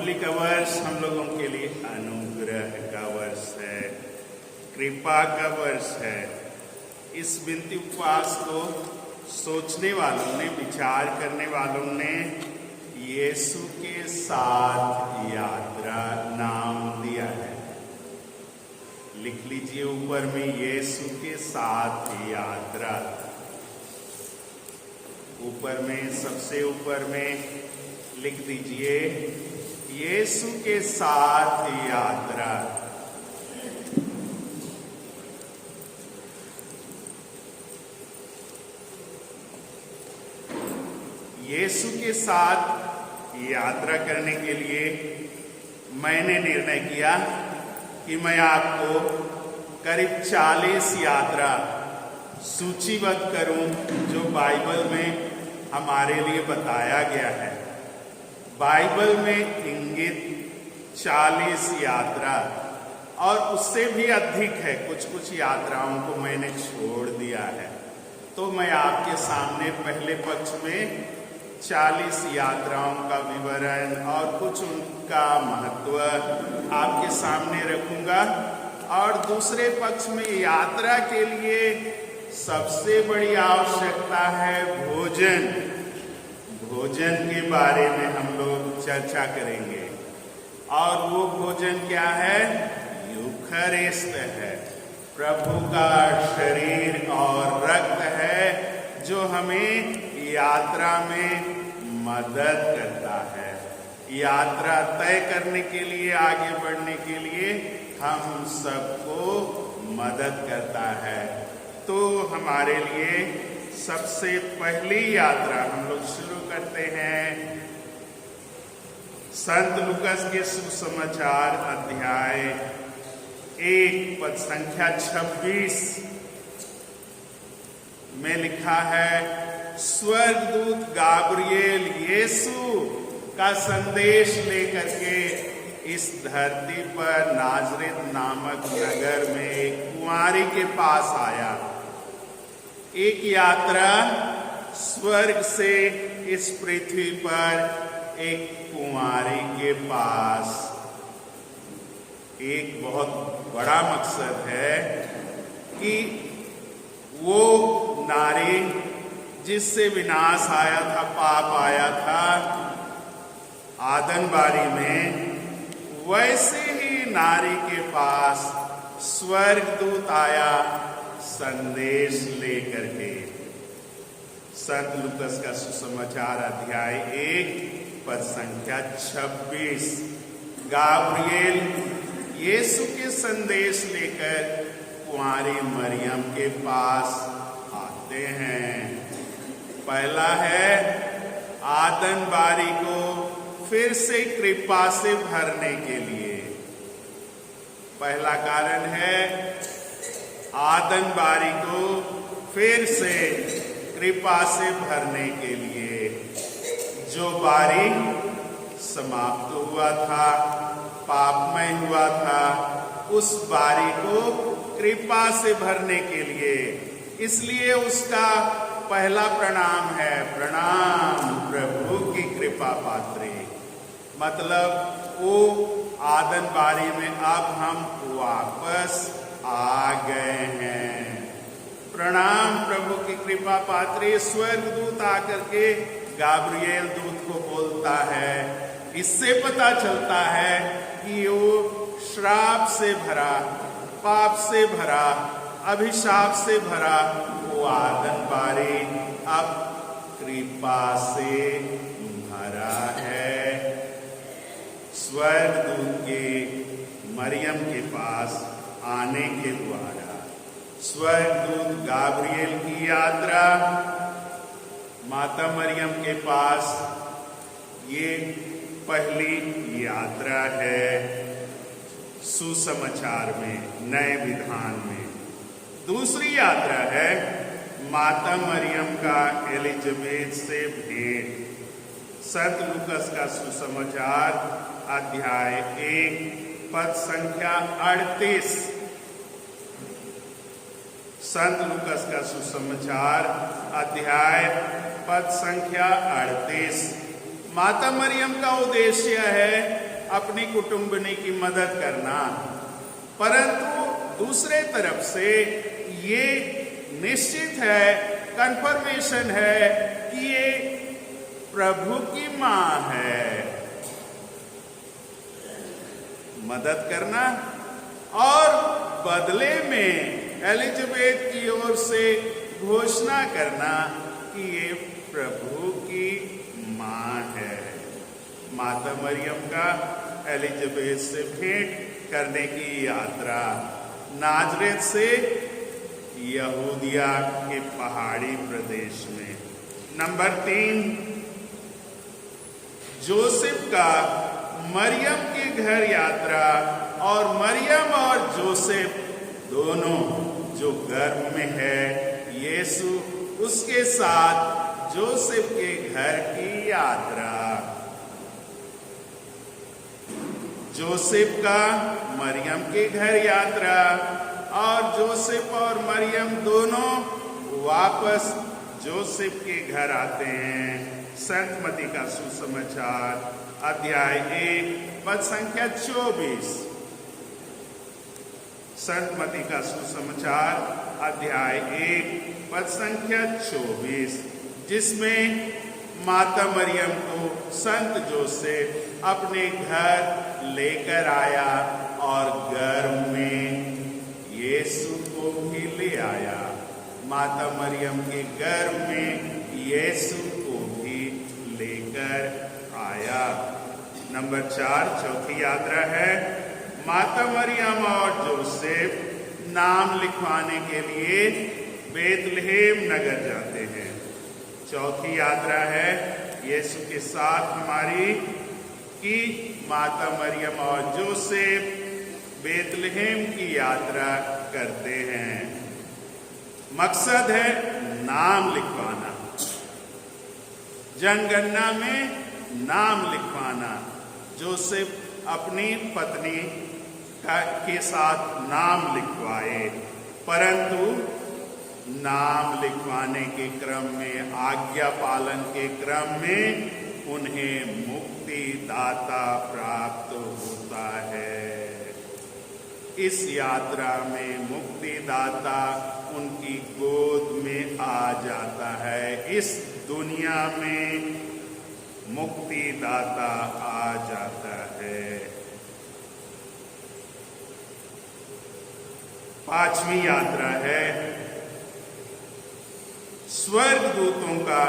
Jubilee का वर्ष हम लोगों के लिए अनुग्रह का वर्ष है, कृपा का वर्ष है। इस विनती उपवास को सोचने वालों ने, विचार करने वालों ने यीशु के साथ यात्रा नाम दिया है। लिख लीजिए ऊपर में, यीशु के साथ यात्रा। ऊपर में, सबसे ऊपर में लिख दीजिए, यीशु के साथ यात्रा। यीशु के साथ यात्रा करने के लिए मैंने निर्णय किया कि मैं आपको करीब 40 यात्रा सूचीबद्ध करूं जो बाइबल में हमारे लिए बताया गया है। बाइबल में इंगित 40 यात्रा और उससे भी अधिक है। कुछ यात्राओं को मैंने छोड़ दिया है। तो मैं आपके सामने पहले पक्ष में 40 यात्राओं का विवरण और कुछ उनका महत्व आपके सामने रखूंगा, और दूसरे पक्ष में यात्रा के लिए सबसे बड़ी आवश्यकता है भोजन। भोजन के बारे में हम लोग चर्चा करेंगे, और वो भोजन क्या है? यूखरिस्त है, प्रभु का शरीर और रक्त है जो हमें यात्रा में मदद करता है। यात्रा तय करने के लिए, आगे बढ़ने के लिए हम सबको मदद करता है। तो हमारे लिए सबसे पहली यात्रा हम लोग शुरू करते हैं संत लूकास के सुसमाचार अध्याय 1 पद संख्या 26 में लिखा है, स्वर्गदूत गाब्रिएल यीशु का संदेश लेकर के इस धरती पर नाजरेत नामक नगर में एक कुंवारी के पास आया। एक यात्रा स्वर्ग से इस पृथ्वी पर एक कुंवारी के पास। एक बहुत बड़ा मकसद है कि वो नारी जिससे विनाश आया था, पाप आया था आदनबारी में, वैसे ही नारी के पास स्वर्गदूत आया संदेश लेकर के। संत लूकास का सुसमाचार अध्याय 1 पद संख्या 26। गाब्रिएल यीशु के संदेश लेकर कुंवारी मरियम के पास आते हैं। पहला है आदनबारी को फिर से कृपा से भरने के लिए। पहला कारण है आदनबारी को फिर से कृपा से भरने के लिए। जो बारी समाप्त हुआ था, पापमय हुआ था, उस बारी को कृपा से भरने के लिए। इसलिए उसका पहला प्रणाम है, प्रणाम प्रभु की कृपा पात्रे। मतलब वो आदनबारी में अब हम वापस आ गए हैं। प्रणाम प्रभु की कृपा पात्रे। स्वर्गदूत आकर के गाब्रिएल दूत को बोलता है। इससे पता चलता है कि वो श्राप से भरा, पाप से भरा, अभिशाप से भरा वो आदनबारी अब कृपा से भरा है। स्वर्गदूत के मरियम के पास आने के द्वारा स्वर्गदूत गाब्रिएल की यात्रा माता मरियम के पास, ये पहली यात्रा है सुसमाचार में, नए विधान में। दूसरी यात्रा है माता मरियम का एलिजाबेथ से भेंट। संत लूकास का सुसमाचार अध्याय 1 पद संख्या 38। संत लूकास का सुसमाचार अध्याय पद संख्या 38। माता मरियम का उद्देश्य है अपनी कुटुंबनी की मदद करना, परंतु दूसरे तरफ से ये निश्चित है, कंफर्मेशन है कि ये प्रभु की मां है। मदद करना और बदले में एलिजाबेथ की ओर से घोषणा करना कि ये प्रभु की मां है। माता मरियम का एलिजाबेथ से भेंट करने की यात्रा नाजरेत से यहूदिया के पहाड़ी प्रदेश में। नंबर 3, जोसेफ का मरियम के घर यात्रा, और मरियम और जोसेफ दोनों जो गर्भ में है यीशु, उसके साथ जोसेफ के घर की यात्रा। जोसेफ का मरियम के घर यात्रा, और जोसेफ और मरियम दोनों वापस जोसेफ के घर आते हैं। संत मत्ती का सुसमाचार अध्याय 1 पद संख्या 24। संत मत्ती का सुसमाचार अध्याय 1 पद संख्या 24, जिसमें माता मरियम को संत जोसेफ अपने घर लेकर आया और गर्भ में यीशु को भी ले आया। माता मरियम के गर्भ में यीशु को भी लेकर आया। नंबर 4, चौथी यात्रा है, माता मरियम और जोसेफ नाम लिखवाने के लिए बेतलहेम नगर जाते हैं। चौथी यात्रा है यीशु के साथ हमारी कि माता मरियम और जोसेफ बेतलहेम की यात्रा करते हैं। मकसद है नाम लिखवाना, जनगणना में नाम लिखवाना। जोसेफ अपनी पत्नी के साथ नाम लिखवाए, परंतु नाम लिखवाने के क्रम में, आज्ञा पालन के क्रम में उन्हें मुक्तिदाता प्राप्त होता है। इस यात्रा में मुक्तिदाता उनकी गोद में आ जाता है। इस दुनिया में मुक्तिदाता आ जाता है। 5वीं यात्रा है स्वर्गदूतों का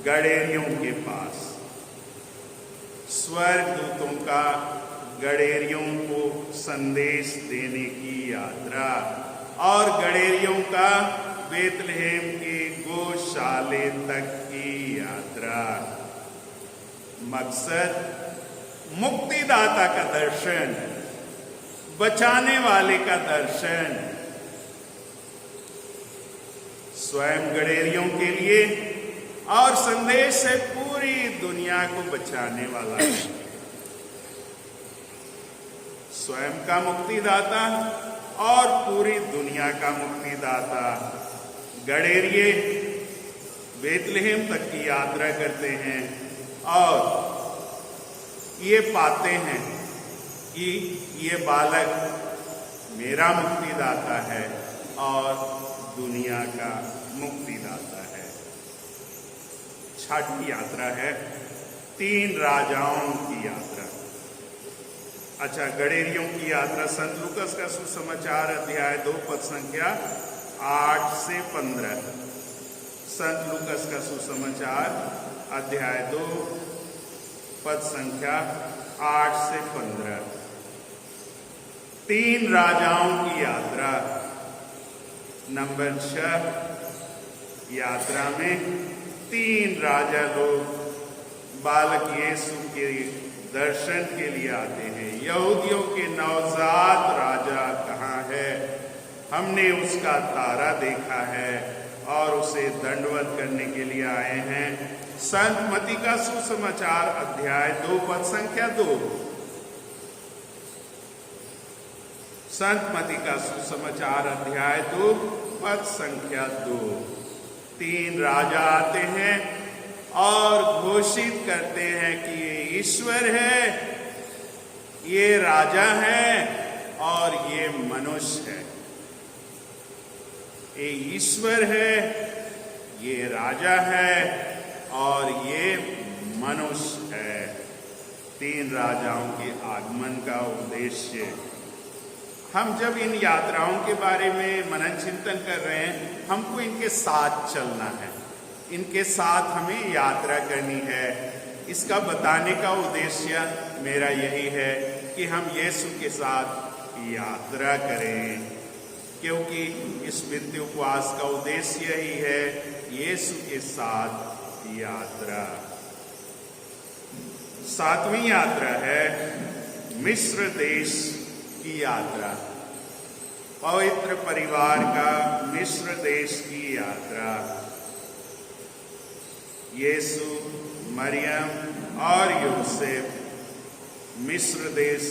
गड़ेरियों के पास। स्वर्गदूतों का गड़ेरियों को संदेश देने की यात्रा, और गड़ेरियों का बेतलहेम के गौशाले तक की यात्रा। मकसद मुक्तिदाता का दर्शन, बचाने वाले का दर्शन। स्वयं गड़ेरियों के लिए और संदेश से पूरी दुनिया को बचाने वाला है। स्वयं का मुक्तिदाता और पूरी दुनिया का मुक्तिदाता। गड़ेरिये बेतलहेम तक की यात्रा करते हैं और ये पाते हैं कि ये बालक मेरा मुक्तिदाता है और दुनिया का मुक्तिदाता है। 6ठी यात्रा है 3 राजाओं की यात्रा। अच्छा, गड़ेरियों की यात्रा संत लूकस का सुसमाचार अध्याय 2 पद संख्या 8 से 15। संत लूकस का सुसमाचार अध्याय 2 पद संख्या 8 से 15। 3 राजाओं की यात्रा। नंबर 6, यात्रा में 3 राजा लोग बालक यीशु के दर्शन के लिए आते हैं। यहूदियों के नवजात राजा कहाँ है? हमने उसका तारा देखा है और उसे दंडवत करने के लिए आए हैं। संत मत्ती का सुसमाचार अध्याय 2 पद संख्या 2। संत मत्ती का सुसमाचार अध्याय 2 पद संख्या 2। 3 राजा आते हैं और घोषित करते हैं कि ये ईश्वर है ये राजा है और ये मनुष्य है। ये ईश्वर है, ये राजा है और ये मनुष्य है। तीन राजाओं के आगमन का उद्देश्य। हम जब इन यात्राओं के बारे में मनन चिंतन कर रहे हैं, हमको इनके साथ चलना है, इनके साथ हमें यात्रा करनी है। इसका बताने का उद्देश्य मेरा यही है कि हम यीशु के साथ यात्रा करें, क्योंकि इस वित्तीय उपवास का उद्देश्य यही है, यीशु के साथ यात्रा। सातवीं यात्रा है मिस्र देश की यात्रा, पवित्र परिवार का मिस्र देश की यात्रा। यीशु, मरियम और यूसुफ मिस्र देश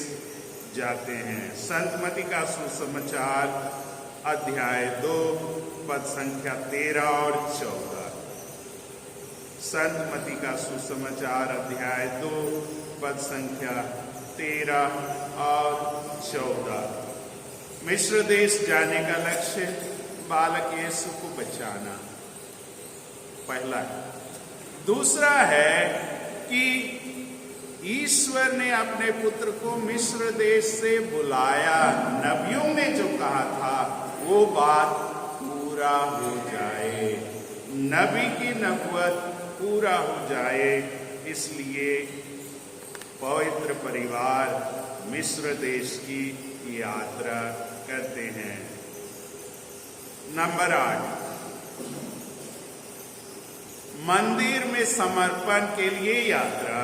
जाते हैं। संत मत्ती का सुसमाचार अध्याय 2 पद संख्या 13 और 14। संत मत्ती का सुसमाचार अध्याय 2 पद संख्या 13 और 14। मिस्र देश जाने का लक्ष्य बालक यीशु को बचाना पहला है। दूसरा है कि ईश्वर ने अपने पुत्र को मिस्र देश से बुलाया। नबियों ने जो कहा था वो बात पूरा हो जाए, नबी की नबूवत पूरा हो जाए, इसलिए पवित्र परिवार मिस्र देश की यात्रा करते हैं। नंबर 8, मंदिर में समर्पण के लिए यात्रा।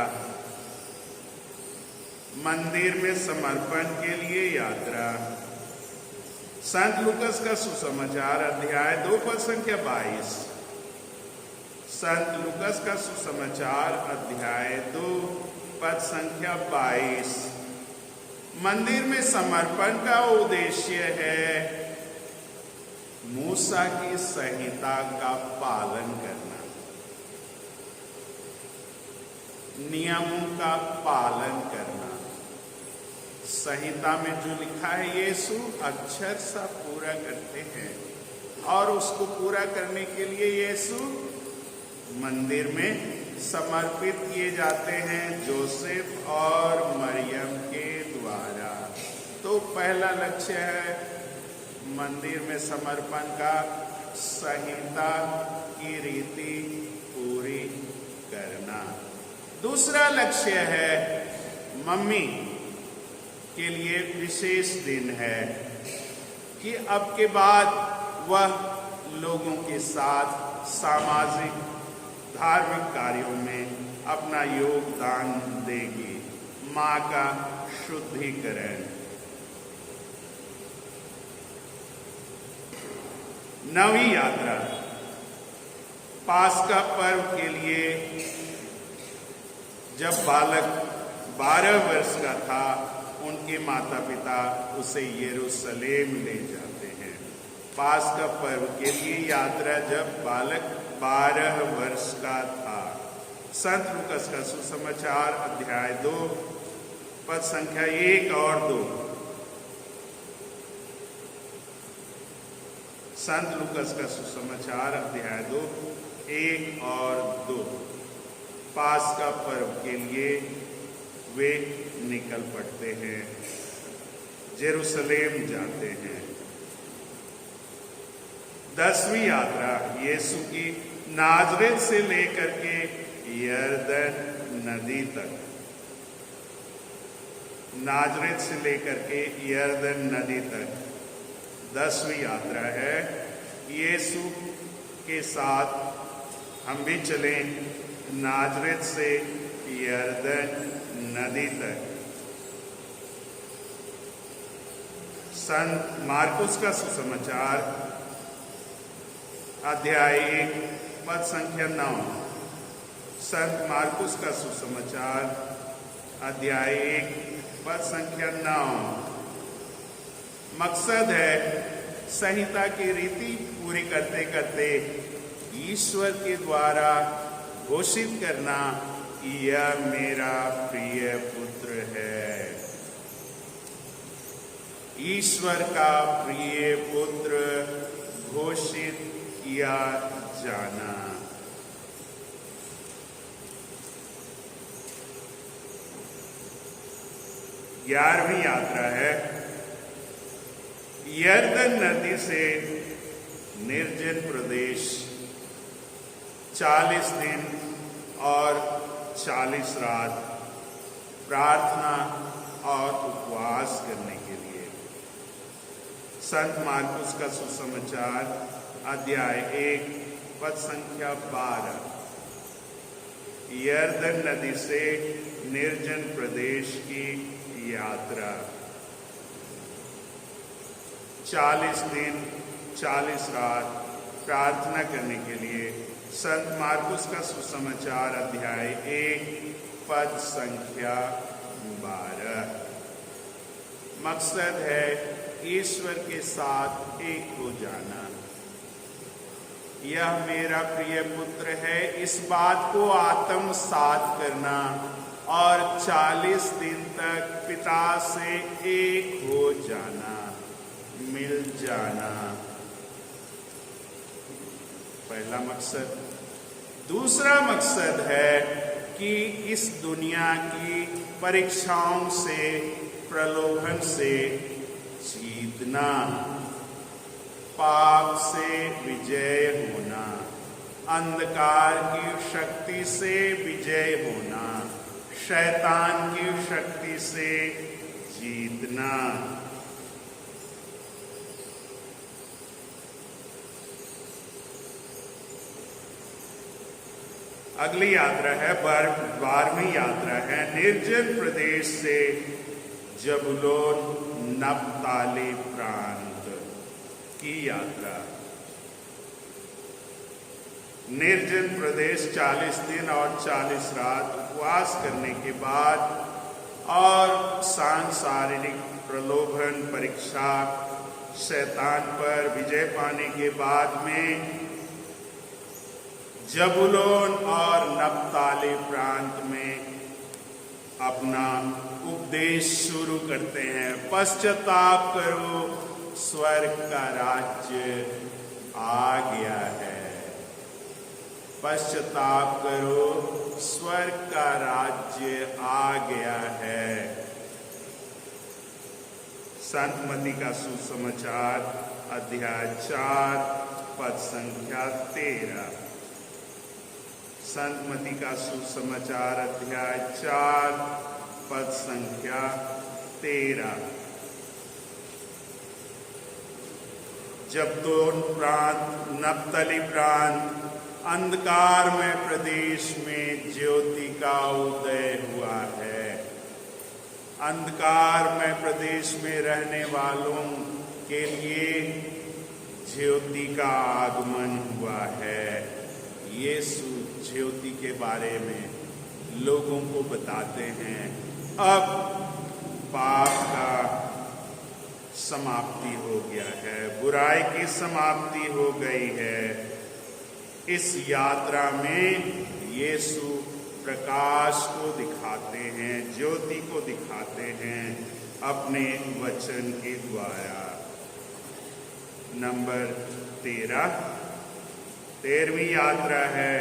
मंदिर में समर्पण के लिए यात्रा। संत लूकस का सुसमाचार अध्याय 2 पद संख्या 22। संत लूकस का सुसमाचार अध्याय 2 पद संख्या 22। मंदिर में समर्पण का उद्देश्य है मूसा की संहिता का पालन करना, नियमों का पालन करना। संहिता में जो लिखा है यीशु अक्षर सा पूरा करते हैं, और उसको पूरा करने के लिए यीशु मंदिर में समर्पित किए जाते हैं जोसेफ और मरियम के द्वारा। तो पहला लक्ष्य है मंदिर में समर्पण का, संहिता की रीति पूरी करना। दूसरा लक्ष्य है मम्मी के लिए विशेष दिन है कि अब के बाद वह लोगों के साथ सामाजिक धार्मिक कार्यों में अपना योगदान देगी। माँ का शुद्धिकरण। नवीं यात्रा पास्का पर्व के लिए जब बालक 12 वर्ष का था, उनके माता पिता उसे यरूशलेम ले जाते हैं। पास्का पर्व के लिए यात्रा जब बालक 12 वर्ष का था। संत लूकस का सुसमाचार अध्याय 2 पद संख्या 1 और 2। संत लूकस का सुसमाचार अध्याय 2 1 और 2। पास्का पर्व के लिए वे निकल पड़ते हैं, जेरूसलेम जाते हैं। 10वीं यात्रा यीशु की नाजरेत से लेकर के यरदन नदी तक। नाजरेत से लेकर के यरदन नदी तक 10वीं यात्रा है। यीशु के साथ हम भी चलें नाजरेत से यरदन नदी तक। संत मार्कुस का सुसमाचार अध्याय 1 पद संख्या 9। संत मार्कुस का सुसमाचार अध्याय 1 पद संख्या 9। मकसद है संहिता की रीति पूरी करते करते ईश्वर के द्वारा घोषित करना कि यह मेरा प्रिय पुत्र है, ईश्वर का प्रिय पुत्र घोषित किया जाना। ग्यारहवीं यात्रा है यरदन नदी से निर्जन प्रदेश, 40 दिन और 40 रात प्रार्थना और उपवास करने के लिए। संत मार्कुस का सुसमाचार अध्याय 1 पद संख्या 12। यरदन नदी से निर्जन प्रदेश की यात्रा, 40 दिन 40 रात प्रार्थना करने के लिए। संत मार्कुस का सुसमाचार अध्याय 1 पद संख्या 12। मकसद है ईश्वर के साथ एक हो जाना। यह मेरा प्रिय पुत्र है, इस बात को आत्मसात करना और 40 दिन तक पिता से एक हो जाना, मिल जाना, पहला मकसद। दूसरा मकसद है कि इस दुनिया की परीक्षाओं से, प्रलोभन से जीतना, पाप से विजय होना, अंधकार की शक्ति से विजय होना, शैतान की शक्ति से जीतना। अगली यात्रा है 12वीं यात्रा है निर्जन प्रदेश से जबूलून नप्ताली प्रांत की यात्रा। निर्जन प्रदेश 40 दिन और 40 रात उपवास करने के बाद और सांसारिक प्रलोभन, परीक्षा, शैतान पर विजय पाने के बाद में जबूलून और नप्ताली प्रांत में अपना उपदेश शुरू करते हैं। पश्चाताप करो, स्वर्ग का राज्य आ गया है। पश्चाताप करो, स्वर्ग का राज्य आ गया है। संत मत्ती का सुसमाचार अध्याय 4 पद संख्या 13। संत मत्ती का सुसमाचार अध्याय 4 पद संख्या 13। जबूलून प्रांत, नप्ताली प्रांत अंधकार में प्रदेश में ज्योति का उदय हुआ है। अंधकार में प्रदेश में रहने वालों के लिए ज्योति का आगमन हुआ है। यीशु ज्योति के बारे में लोगों को बताते हैं। अब पाप का समाप्ति हो गया है, बुराई की समाप्ति हो गई है। इस यात्रा में यीशु प्रकाश को दिखाते हैं, ज्योति को दिखाते हैं अपने वचन के द्वारा। नंबर 13वीं यात्रा है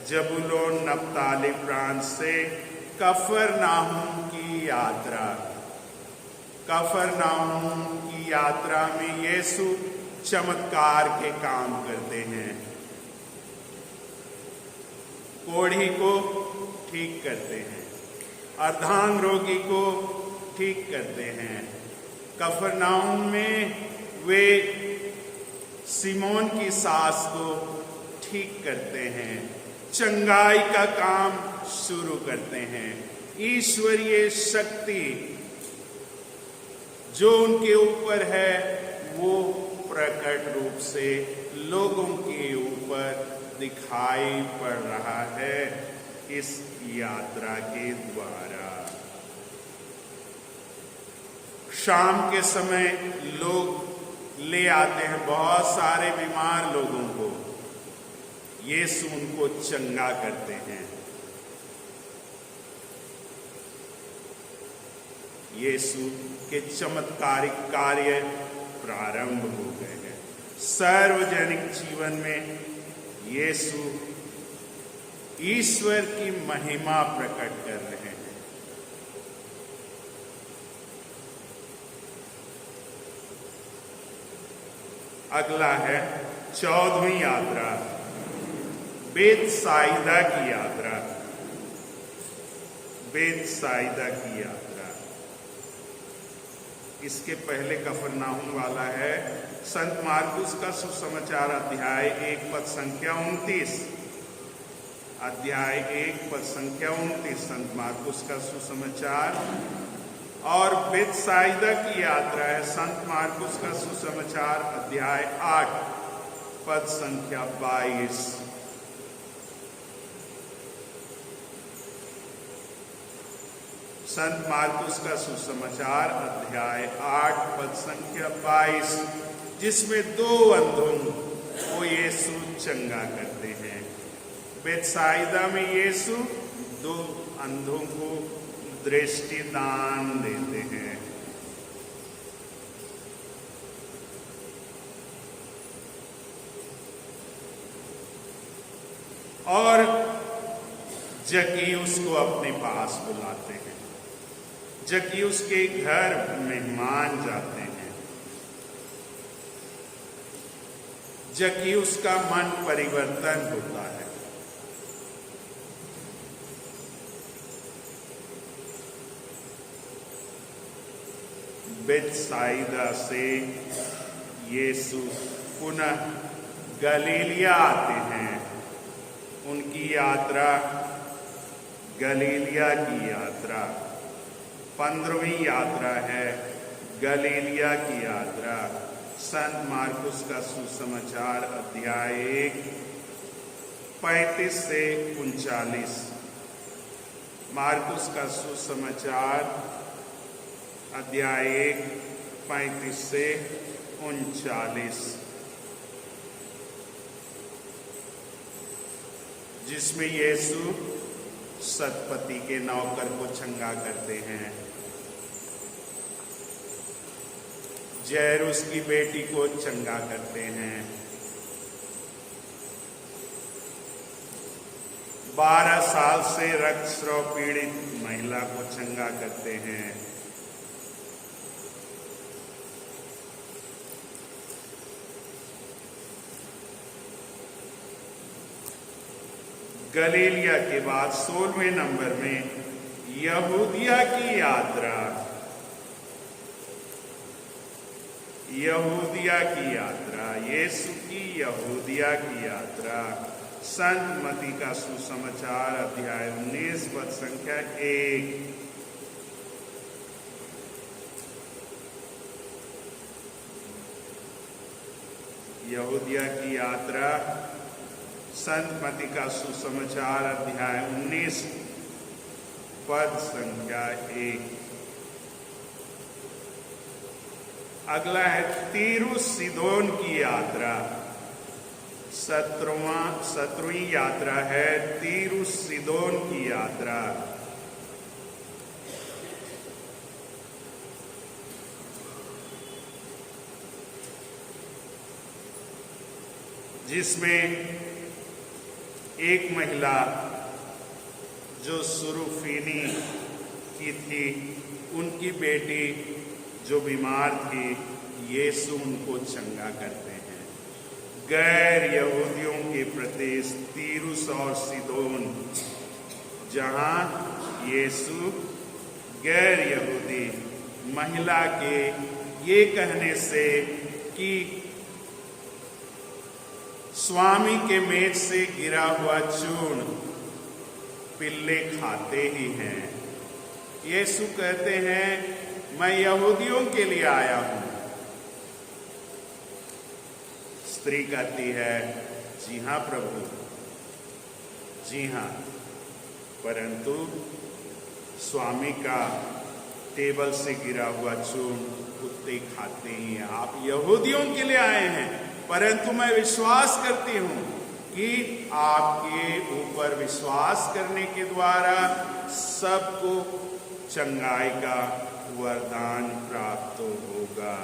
जबूलून नप्ताली प्रांत से कफरनाहूम की यात्रा। कफरनाहूम की यात्रा में यीशु चमत्कार के काम करते हैं। कोढ़ी को ठीक करते हैं, अर्धांग रोगी को ठीक करते हैं। कफरनाहूम में वे सिमोन की सास को ठीक करते हैं, चंगाई का काम शुरू करते हैं। ईश्वरीय शक्ति जो उनके ऊपर है वो प्रकट रूप से लोगों के ऊपर दिखाई पड़ रहा है इस यात्रा के द्वारा। शाम के समय लोग ले आते हैं बहुत सारे बीमार लोगों को, यीशु उनको चंगा करते हैं। यीशु के चमत्कारिक कार्य प्रारंभ हो गए हैं। सार्वजनिक जीवन में यीशु ईश्वर की महिमा प्रकट कर रहे हैं। अगला है 14वीं यात्रा, बेतसाइदा की यात्रा। बेतसाइदा की यात्रा, इसके पहले कफरनाहूम वाला है संत मार्कुस का सुसमाचार अध्याय 1 पद संख्या 29। अध्याय 1 पद संख्या 29 संत मार्कुस का सुसमाचार। और बेतसाइदा की यात्रा है संत मार्कुस का सुसमाचार अध्याय 8 पद संख्या 22। संत मार्कुस का सुसमाचार अध्याय 8 पद संख्या 22, जिसमें 2 अंधों को यीशु चंगा करते हैं। बेतसाइदा में यीशु 2 अंधों को दृष्टि दान देते हैं। और जक्कियुस को अपने पास बुलाते हैं। जक्कियुस के घर मेहमान जाते हैं। जक्कियुस का मन परिवर्तन होता है। बेतसाइदा से यीशु पुनः गलीलिया आते हैं। उनकी यात्रा गलीलिया की यात्रा 15वीं यात्रा है, गलीलिया की यात्रा। संत मार्कुस का सुसमाचार अध्याय 1 35 से 39। मार्कुस का सुसमाचार अध्याय 1 35 से 39, जिसमें यीशु सतपति के नौकर को चंगा करते हैं। जैरुस की बेटी को चंगा करते हैं। 12 साल से रक्तस्राव पीड़ित महिला को चंगा करते हैं। गलीलिया के बाद 16वें नंबर में यहूदिया की यात्रा। यहूदिया की यात्रा, यीशु की यहूदिया की यात्रा। संत मती का सुसमाचार अध्याय 19 पद संख्या 1। यहूदिया की यात्रा, संत मती का सुसमाचार अध्याय 19 पद संख्या 1। अगला है तीरुस सीदोन की यात्रा। 17वीं यात्रा है तीरुस सीदोन की यात्रा। जिसमें एक महिला जो सुरूफीनी की थी, उनकी बेटी जो बीमार थी, यीशु उनको चंगा करते हैं। गैर यहूदियों के प्रदेश तीरुस और सीदोन, जहां यीशु गैर यहूदी महिला के ये कहने से कि स्वामी के मेज से गिरा हुआ चूर्ण पिल्ले खाते ही हैं, यीशु कहते हैं मैं यहूदियों के लिए आया हूं। स्त्री कहती है जी हां प्रभु, जी हां, परंतु स्वामी का टेबल से गिरा हुआ चूर्ण कुत्ते खाते ही हैं। आप यहूदियों के लिए आए हैं, परंतु मैं विश्वास करती हूं कि आपके ऊपर विश्वास करने के द्वारा सबको चंगाई का वरदान प्राप्त होगा।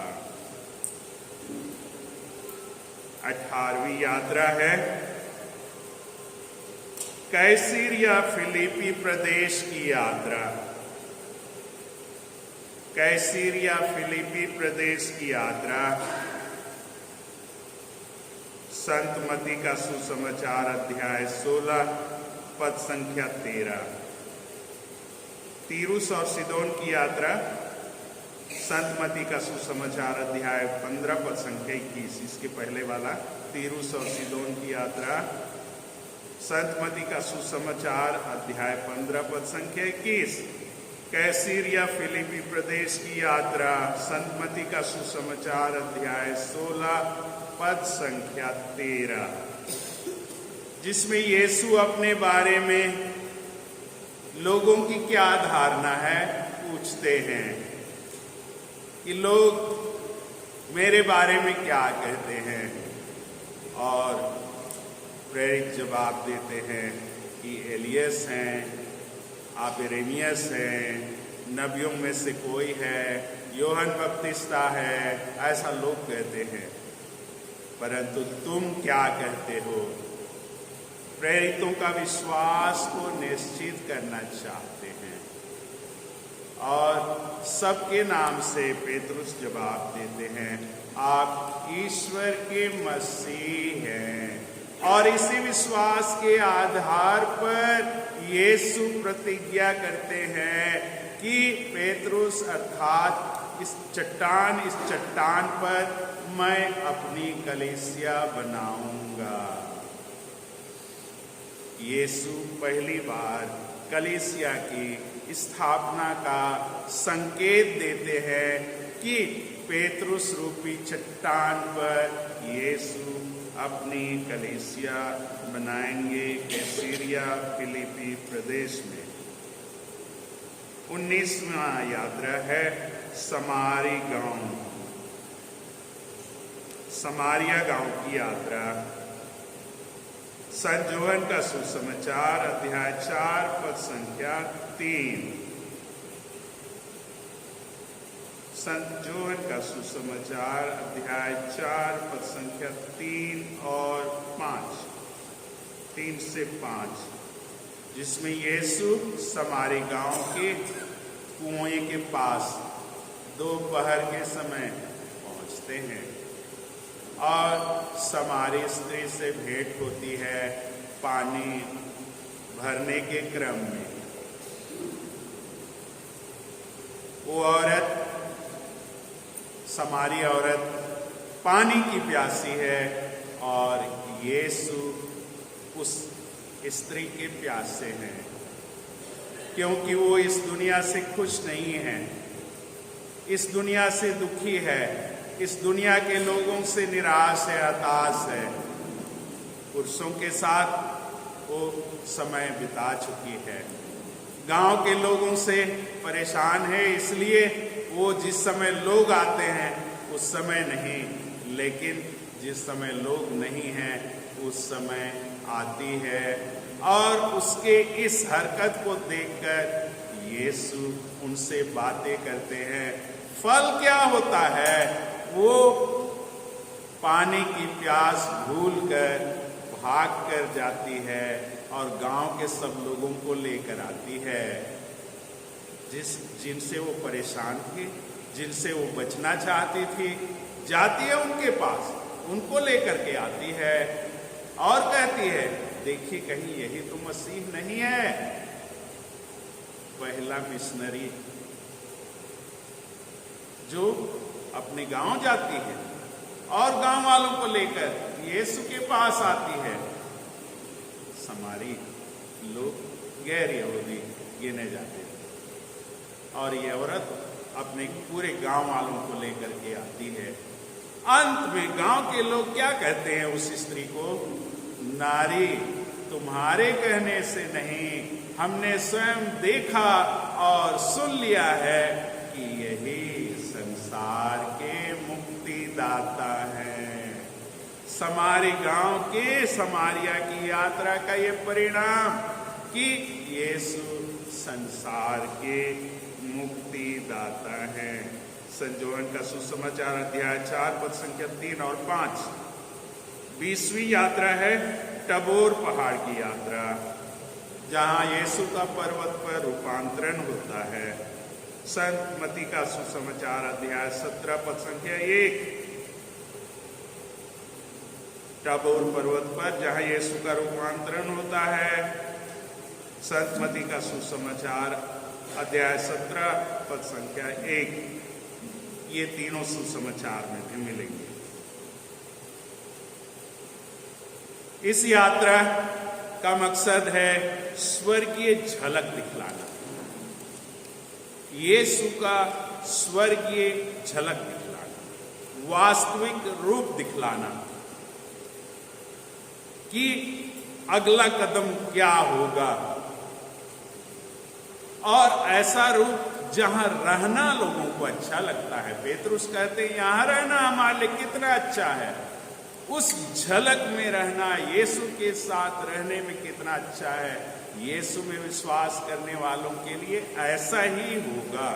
18वीं यात्रा है कैसरिया फिलिपी प्रदेश की यात्रा। कैसरिया फिलिपी प्रदेश की यात्रा संत मत्ती का सुसमाचार अध्याय 16 पद संख्या 13। तीरुस और सिदोन की यात्रा संत मत्ती का सुसमाचार अध्याय 15 पद संख्या 21। इसके पहले वाला तीरुस और सिदोन की यात्रा संत मत्ती का सुसमाचार अध्याय 15 पद संख्या 21। कैसरिया फिलिपी प्रदेश की यात्रा संत मत्ती का सुसमाचार अध्याय 16 पद संख्या 13, जिसमें यीशु अपने बारे में लोगों की क्या धारणा है पूछते हैं कि लोग मेरे बारे में क्या कहते हैं, और प्रेरित जवाब देते हैं कि एलियस हैं, आप यिर्मयाह हैं, नबियों में से कोई है, यूहन्ना बपतिस्ता है, ऐसा लोग कहते हैं, परंतु तुम क्या कहते हो? प्रेरितों का विश्वास को निश्चित करना चाहते हैं, और सबके नाम से पेतरुस जवाब देते हैं, आप ईश्वर के मसीह हैं। और इसी विश्वास के आधार पर यीशु प्रतिज्ञा करते हैं कि पेतरुस अर्थात इस चट्टान पर मैं अपनी कलीसिया बनाऊंगा। यीशु पहली बार कलीसिया की स्थापना का संकेत देते हैं कि पेतरुस रूपी चट्टान पर यीशु अपनी कलीसिया बनाएंगे कैसरिया फिलिपी प्रदेश में। 19वां यात्रा है समारिया गांव की यात्रा। संत जोहन का सुसमाचार अध्याय 4 पद संख्या 3। संत जोहन का सुसमाचार अध्याय 4 पद संख्या 3 और 5, 3 से 5, जिसमें यीशु समारी गांव के कुएं के पास दोपहर के समय पहुंचते हैं और समारी स्त्री से भेंट होती है पानी भरने के क्रम में। वो औरत, समारी औरत पानी की प्यासी है और यीशु उस स्त्री के प्यासे हैं, क्योंकि वो इस दुनिया से खुश नहीं है, इस दुनिया से दुखी है, इस दुनिया के लोगों से निराश है, हताश है। पुरुषों के साथ वो समय बिता चुकी है, गांव के लोगों से परेशान है, इसलिए वो जिस समय लोग आते हैं उस समय नहीं, लेकिन जिस समय लोग नहीं हैं उस समय आती है। और उसके इस हरकत को देखकर यीशु उनसे बातें करते हैं। फल क्या होता है? वो पानी की प्यास भूलकर भाग कर जाती है और गांव के सब लोगों को लेकर आती है, जिनसे वो परेशान थी, जिनसे वो बचना चाहती थी, जाती है उनके पास, उनको लेकर के आती है और कहती है, देखिए कहीं यही तो मसीह नहीं है। पहला मिशनरी जो अपने गांव जाती है और गांव वालों को लेकर यीशु के पास आती है। समारी लोग गैर यहूदी गिने जाते हैं और ये औरत अपने पूरे गांव वालों को लेकर के आती है। अंत में गांव के लोग क्या कहते हैं उस स्त्री को? नारी, तुम्हारे कहने से नहीं, हमने स्वयं देखा और सुन लिया है कि यही संसार के मुक्तिदाता हैं। समारी गांव के समारिया की यात्रा का ये परिणाम कि यीशु संसार के मुक्तिदाता दाता है। संत जोहन का सुसमाचार अध्याय 4 पद संख्या 3 और 5। 20वीं यात्रा है टबोर पहाड़ की यात्रा, जहां यीशु का पर्वत पर रूपांतरण होता है। संत मत्ती का सुसमाचार अध्याय 17 पद संख्या 1। टबोर पर्वत पर जहां यीशु का रूपांतरण होता है। संत मत्ती का सुसमाचार अध्याय 17 पद संख्या 1। ये तीनों सुसमाचार में भी मिलेंगे। इस यात्रा का मकसद है स्वर्गीय झलक दिखलाना, यीशु का स्वर्गीय झलक दिखलाना, वास्तविक रूप दिखलाना कि अगला कदम क्या होगा, और ऐसा रूप जहां रहना लोगों को अच्छा लगता है। पेतरुस कहते हैं यहां रहना हमारे लिए कितना अच्छा है। उस झलक में रहना, यीशु के साथ रहने में कितना अच्छा है। यीशु में विश्वास करने वालों के लिए ऐसा ही होगा।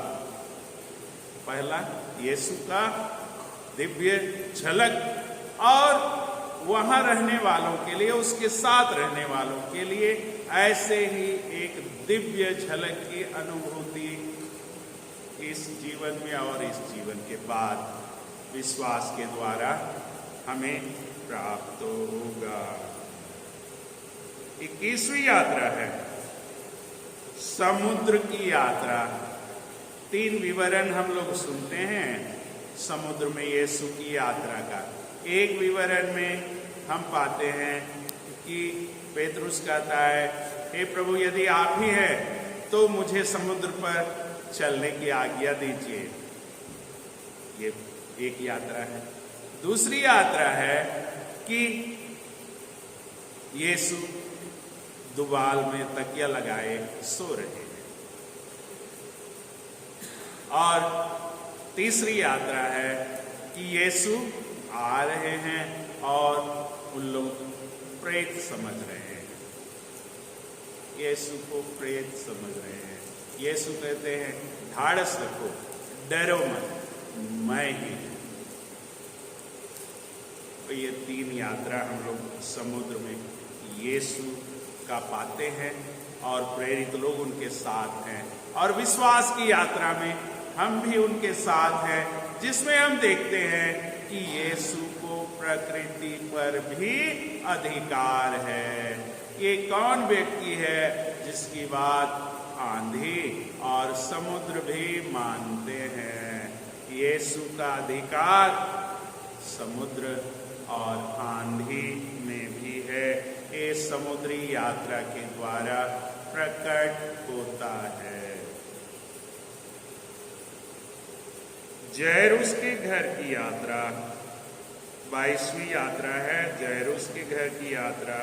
पहला, यीशु का दिव्य झलक, और वहां रहने वालों के लिए, उसके साथ रहने वालों के लिए ऐसे ही एक दिव्य झलक की अनुभूति इस जीवन में और इस जीवन के बाद विश्वास के द्वारा हमें प्राप्त होगा। 21वीं यात्रा है समुद्र की यात्रा। 3 विवरण हम लोग सुनते हैं समुद्र में यीशु की यात्रा का। एक विवरण में हम पाते हैं कि पेतरुस कहता है, हे प्रभु यदि आप ही हैं तो मुझे समुद्र पर चलने की आज्ञा दीजिए। ये एक यात्रा है। दूसरी यात्रा है कि यीशु दुबाल में तकिया लगाए सो रहे हैं। और तीसरी यात्रा है कि यीशु आ रहे हैं और उन लोग प्रेत समझ रहे हैं, यीशु को प्रेत समझ रहे हैं। यीशु कहते हैं ढाढ़स रखो, डरो मत, मैं ही हूं। तो ये 3 यात्रा हम लोग समुद्र में यीशु का पाते हैं और प्रेरित लोग उनके साथ हैं। और विश्वास की यात्रा में हम भी उनके साथ हैं, जिसमें हम देखते हैं कि यीशु को प्रकृति पर भी अधिकार है। ये कौन व्यक्ति है जिसकी बात आंधी और समुद्र भी मानते हैं? यीशु का अधिकार समुद्र और आंधी में भी है। ये समुद्री यात्रा के द्वारा प्रकट होता है। जैरुस के घर की यात्रा 22वीं यात्रा है। जैरुस के घर की यात्रा,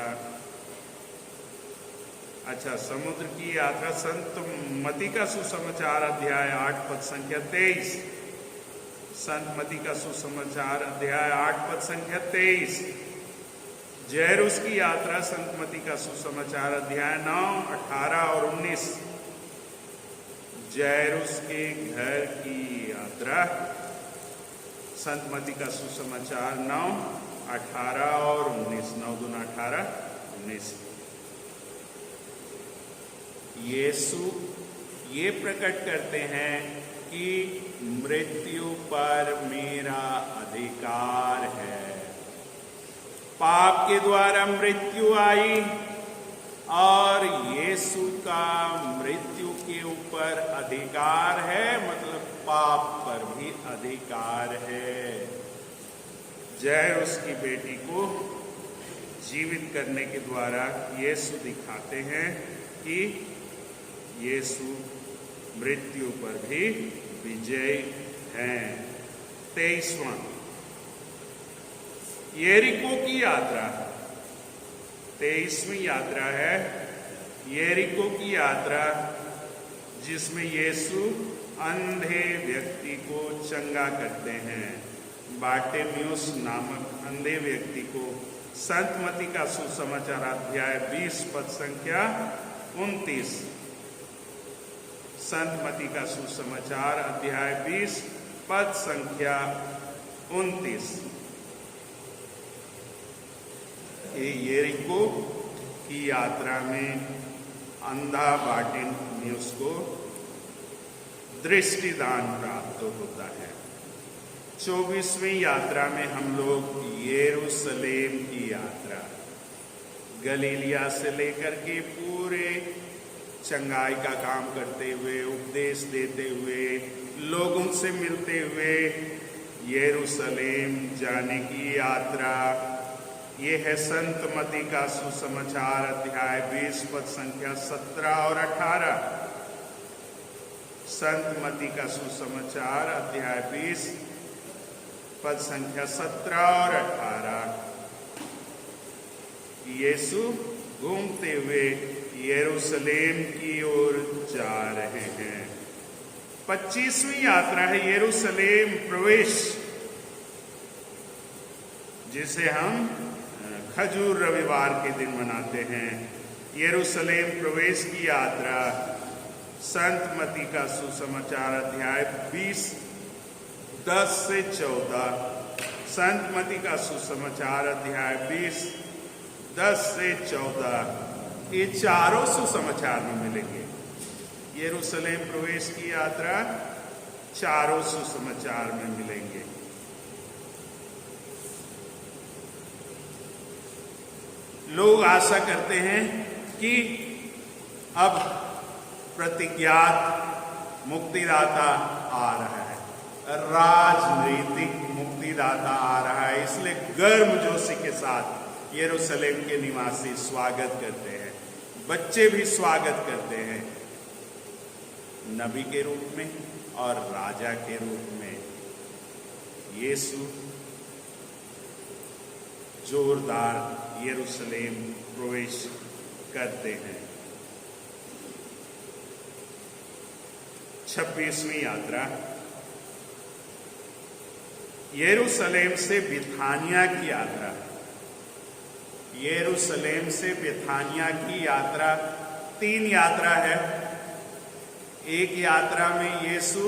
अच्छा, समुद्र की यात्रा संत मत्ती का सुसमाचार अध्याय 8 पद संख्या 23। संत मत्ती का सुसमाचार अध्याय 8 पद संख्या 23। जैरुस की यात्रा संत मत्ती का सुसमाचार अध्याय 9, 18 और 19। जैरुस के घर की यात्रा संत मत्ती का सुसमाचार 9, 18 और 19। 9 दूना 18, 19। यीशु ये प्रकट करते हैं कि मृत्यु पर मेरा अधिकार है। पाप के द्वारा मृत्यु आई और यीशु का मृत्यु के ऊपर अधिकार है, मतलब पाप पर भी अधिकार है। जैरुस की बेटी को जीवित करने के द्वारा यीशु दिखाते हैं कि यीशु मृत्यु पर भी विजय हैं। 23वां यरीको की यात्रा। 23वीं यात्रा है यरीको की यात्रा, जिसमें यीशु अंधे व्यक्ति को चंगा करते हैं। बार्टिमेउस नामक अंधे व्यक्ति को संत मत्ती का सुसमाचार अध्याय 20 पद संख्या 29। संत मती का सुसमाचार अध्याय 20 पद संख्या 29। यरीको की यात्रा में अंधा बार्टिमेउस को दृष्टिदान प्राप्त होता है। 24वीं यात्रा में हम लोग यरूशलेम की यात्रा, गलीलिया से लेकर के पूरे चंगाई का काम करते हुए, उपदेश देते हुए, लोगों से मिलते हुए यरूशलेम जाने की यात्रा। ये है संत मती का सुसमाचार अध्याय 20 पद संख्या 17 और 18। संत मती का सुसमाचार अध्याय 20 पद संख्या 17 और 18। यीशु घूमते हुए यरूशलेम की ओर जा रहे हैं। 25वीं यात्रा है यरूशलेम प्रवेश, जिसे हम खजूर रविवार के दिन मनाते हैं। यरूशलेम प्रवेश की यात्रा संत मती का सुसमाचार अध्याय 20 10 से 14। संत मती का सुसमाचार अध्याय 20 10 से 14, ये चारों सुसमाचार में मिलेंगे। यरूशलेम प्रवेश की यात्रा चारों सुसमाचार में मिलेंगे। लोग आशा करते हैं कि अब प्रतिज्ञात मुक्तिदाता आ रहा है, राजनीतिक मुक्तिदाता आ रहा है, इसलिए गर्मजोशी के साथ यरूशलेम के निवासी स्वागत करते हैं। बच्चे भी स्वागत करते हैं, नबी के रूप में और राजा के रूप में। यीशु जोरदार यरूशलेम प्रवेश करते हैं। 26वीं यात्रा यरूशलेम से बिथानिया की यात्रा। यरूशलेम से बिथानिया की यात्रा 3 यात्रा है। एक यात्रा में यीशु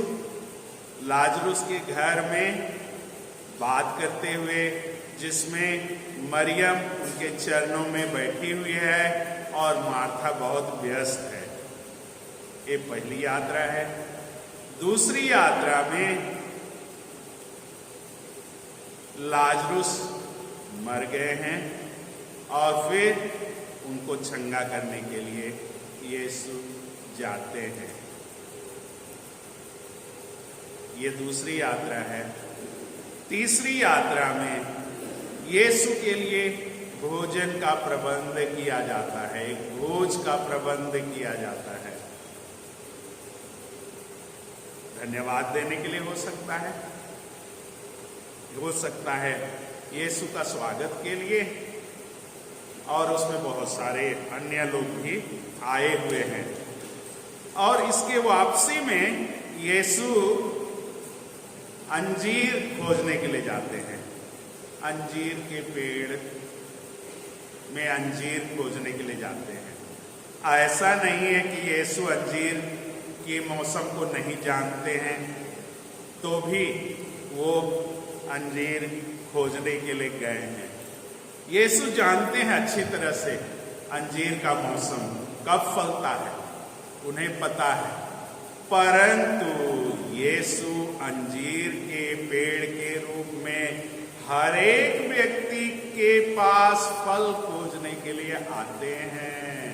लाजरुस के घर में बात करते हुए, जिसमें मरियम उनके चरणों में बैठी हुई है और मार्था बहुत व्यस्त है। ये पहली यात्रा है। दूसरी यात्रा में लाजरुस मर गए हैं और फिर उनको चंगा करने के लिए यीशु जाते हैं। ये दूसरी यात्रा है। तीसरी यात्रा में यीशु के लिए भोजन का प्रबंध किया जाता है, एक भोज का प्रबंध किया जाता है। धन्यवाद देने के लिए हो सकता है यीशु का स्वागत के लिए, और उसमें बहुत सारे अन्य लोग भी आए हुए हैं। और इसके वापसी में यीशु अंजीर खोजने के लिए जाते हैं। अंजीर के पेड़ में अंजीर खोजने के लिए जाते हैं। ऐसा नहीं है कि यीशु अंजीर के मौसम को नहीं जानते हैं, तो भी वो अंजीर खोजने के लिए गए हैं। यीशु जानते हैं अच्छी तरह से अंजीर का मौसम कब फलता है, उन्हें पता है। परंतु यीशु अंजीर के पेड़ के रूप में हर एक व्यक्ति के पास फल खोजने के लिए आते हैं।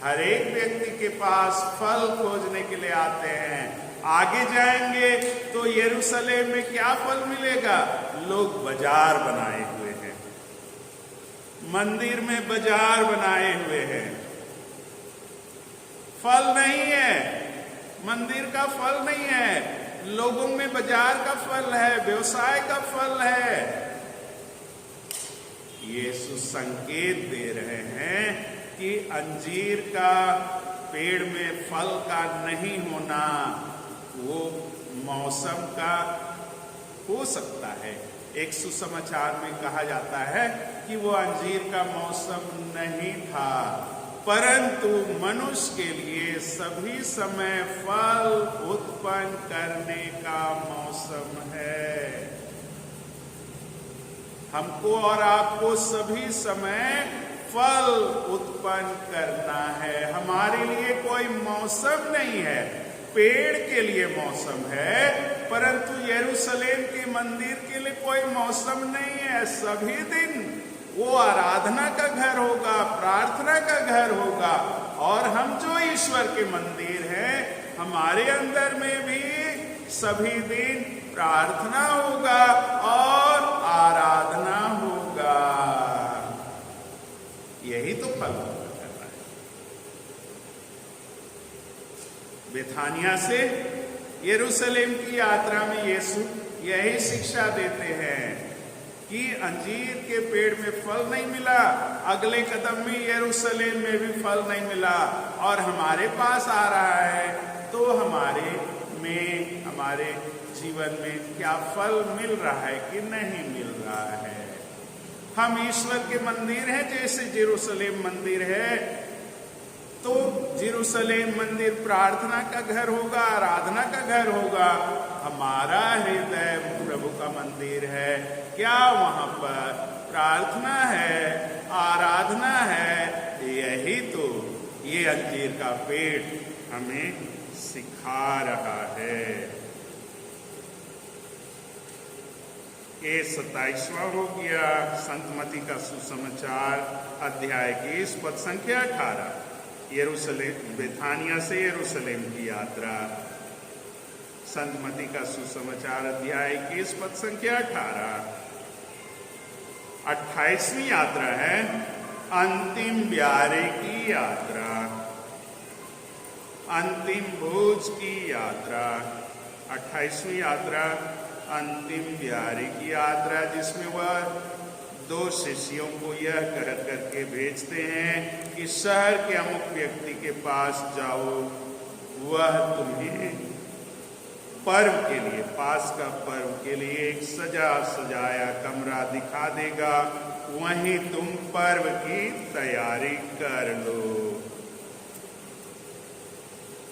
हर एक व्यक्ति के पास फल खोजने के लिए आते हैं। आगे जाएंगे तो यरूशलेम में क्या फल मिलेगा? लोग बाजार बनाए हुए हैं, मंदिर में बाजार बनाए हुए हैं। फल नहीं है, मंदिर का फल नहीं है, लोगों में बाजार का फल है, व्यवसाय का फल है। यीशु संकेत दे रहे हैं कि अंजीर का पेड़ में फल का नहीं होना वो मौसम का हो सकता है। एक सुसमाचार में कहा जाता है कि वो अंजीर का मौसम नहीं था, परंतु मनुष्य के लिए सभी समय फल उत्पन्न करने का मौसम है। हमको और आपको सभी समय फल उत्पन्न करना है। हमारे लिए कोई मौसम नहीं है। पेड़ के लिए मौसम है, परंतु यरूशलेम के मंदिर के लिए कोई मौसम नहीं है। सभी दिन वो आराधना का घर होगा, प्रार्थना का घर होगा। और हम जो ईश्वर के मंदिर हैं, हमारे अंदर में भी सभी दिन प्रार्थना होगा और आराधना होगा। यही तो फल करना है। बेथानिया से यरूशलेम की यात्रा में यीशु यही शिक्षा देते हैं कि अंजीर के पेड़ में फल नहीं मिला, अगले कदम में यरूशलेम में भी फल नहीं मिला, और हमारे पास आ रहा है तो हमारे जीवन में क्या फल मिल रहा है कि नहीं मिल रहा है। हम ईश्वर के मंदिर हैं, जैसे यरूशलेम मंदिर है, तो यरूशलेम मंदिर प्रार्थना का घर होगा, आराधना का घर होगा। हमारा हृदय प्रभु का मंदिर है। क्या वहां पर प्रार्थना है, आराधना है? यही तो ये अंजीर का पेड़ हमें सिखा रहा है। ये 27वां हो गया संत मत्ती का सुसमाचार अध्याय 21 पद संख्या 18। यरूशलेम, बेथानिया से यरूशलेम की यात्रा। संत मत्ती का सुसमाचार अध्याय 21 पद संख्या 18। 28वीं यात्रा है अंतिम ब्यारे की यात्रा, अंतिम भोज की यात्रा। 28वीं यात्रा अंतिम ब्यारे की यात्रा, जिसमें वह 2 शिष्यों को यह कह करके भेजते हैं कि शहर के अमुक व्यक्ति के पास जाओ, वह तुम्हें पर्व के लिए, पास्का पर्व के लिए एक सजा सजाया कमरा दिखा देगा, वहीं तुम पर्व की तैयारी कर लो।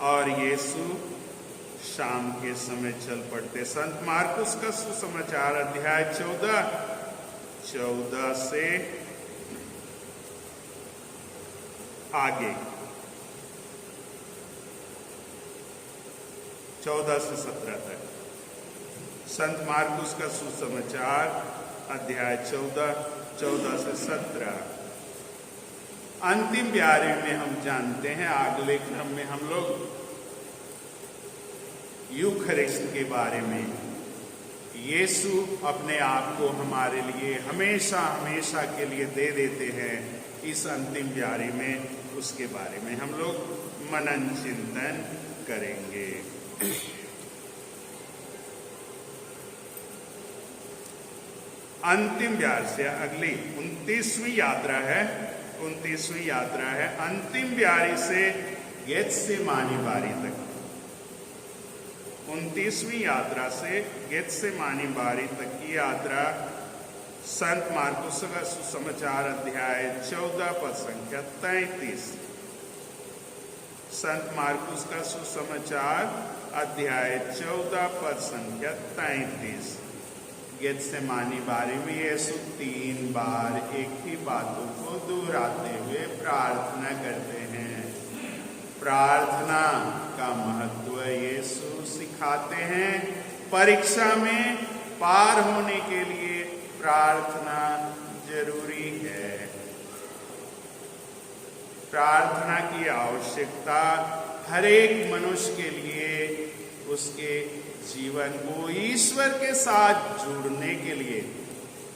और यीशु शाम के समय चल पड़ते। संत मार्कुस का सुसमाचार अध्याय 14 से आगे, 14 से 17 तक। संत मार्कुस का सुसमाचार अध्याय 14 से 17। अंतिम ब्यारे में हम जानते हैं, अगले क्रम में हम लोग यूखरिस्ट के बारे में, यीशु अपने आप को हमारे लिए हमेशा हमेशा के लिए दे देते हैं। इस अंतिम ब्यारे में उसके बारे में हम लोग मनन चिंतन करेंगे। अंतिम ब्यार से अगली 29वीं यात्रा है। 29वीं यात्रा है अंतिम ब्यारी से गेत्सेमानी बारी तक। 29वीं यात्रा से गेत्सेमानी बारी तक की यात्रा संत मार्कुस का सुसमाचार अध्याय 14 पद संख्या 33। संत मार्कुस का सुसमाचार अध्याय 14 पद संख्या 33। गेत्सेमानी बारी में यीशु 3 बार एक ही बातों को दोहराते हुए प्रार्थना करते हैं। प्रार्थना का महत्व यीशु सिखाते हैं। परीक्षा में पार होने के लिए प्रार्थना जरूरी है। प्रार्थना की आवश्यकता हर एक मनुष्य के लिए, उसके जीवन को ईश्वर के साथ जोड़ने के लिए।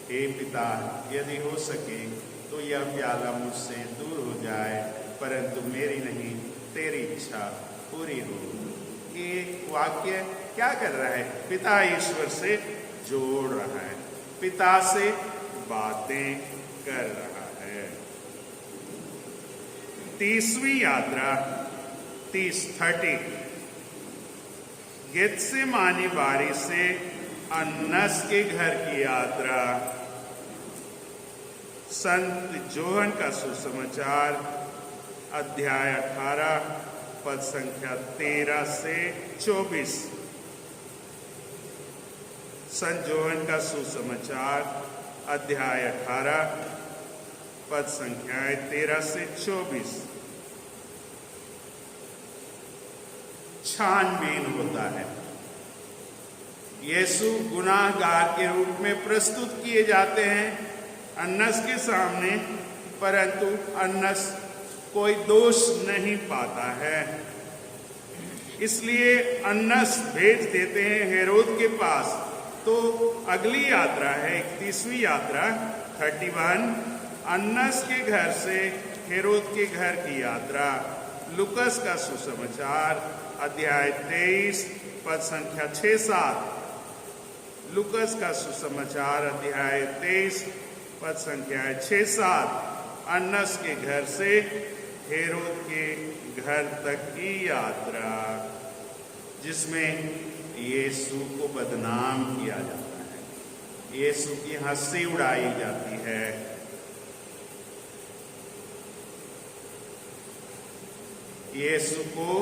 हे पिता, यदि हो सके तो यह प्याला मुझसे दूर हो जाए, परंतु मेरी नहीं तेरी इच्छा पूरी हो। ये वाक्य क्या कर रहा है? पिता ईश्वर से जोड़ रहा है, पिता से बातें कर रहा है। 30वीं यात्रा 30 गेत्सेमानी बारी से अन्नस के घर की यात्रा। संत जोहन का सुसमाचार अध्याय 18 पद संख्या 13 से 24। संत जोहन का सुसमाचार अध्याय 18 पद संख्याएं 13 से 24। छानबीन होता है। यीशु गुनाहगार के रूप में प्रस्तुत किए जाते हैं अन्नस के सामने, परंतु अन्नस कोई दोष नहीं पाता है। इसलिए अन्नस भेज देते हैं हेरोद के पास। तो अगली यात्रा है 31वीं यात्रा 31, अन्नस के घर से हेरोद के घर की यात्रा। लूकस का सुसमाचार अध्याय 23 पद संख्या 6-7। लूकस का सुसमाचार अध्याय 23 पद संख्या 6-7। अन्नस के घर से हेरोद के घर तक की यात्रा, जिसमें यीशु को बदनाम किया जाता है, यीशु की हंसी उड़ाई जाती है। यीशु को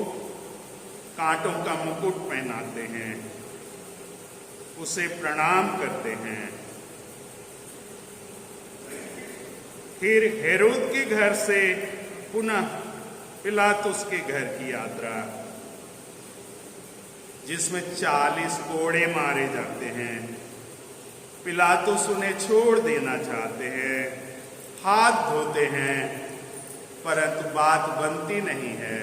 कांटों का मुकुट पहनाते हैं, उसे प्रणाम करते हैं। फिर हेरोद के घर से पुनः पिलातुस के घर की यात्रा, जिसमें 40 कोड़े मारे जाते हैं। पिलातुस उन्हें छोड़ देना चाहते हैं, हाथ धोते हैं, परंतु बात बनती नहीं है।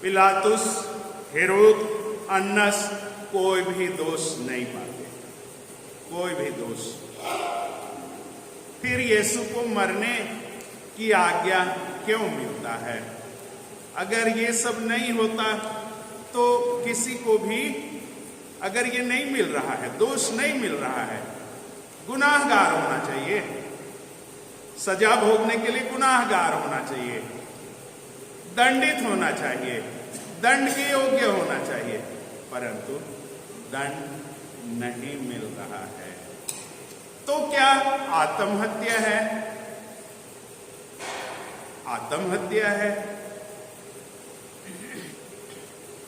पिलातुस, हेरोद, अन्नस कोई भी दोष नहीं पाते, कोई भी दोष। फिर यीशु को मरने की आज्ञा क्यों मिलता है? अगर ये सब नहीं होता तो किसी को भी, अगर ये नहीं मिल रहा है, दोष नहीं मिल रहा है, गुनाहगार होना चाहिए, सजा भोगने के लिए गुनाहगार होना चाहिए, दंडित होना चाहिए, दंड के योग्य होना चाहिए, परंतु दंड नहीं मिल रहा है। तो क्या आत्महत्या है? आत्महत्या है।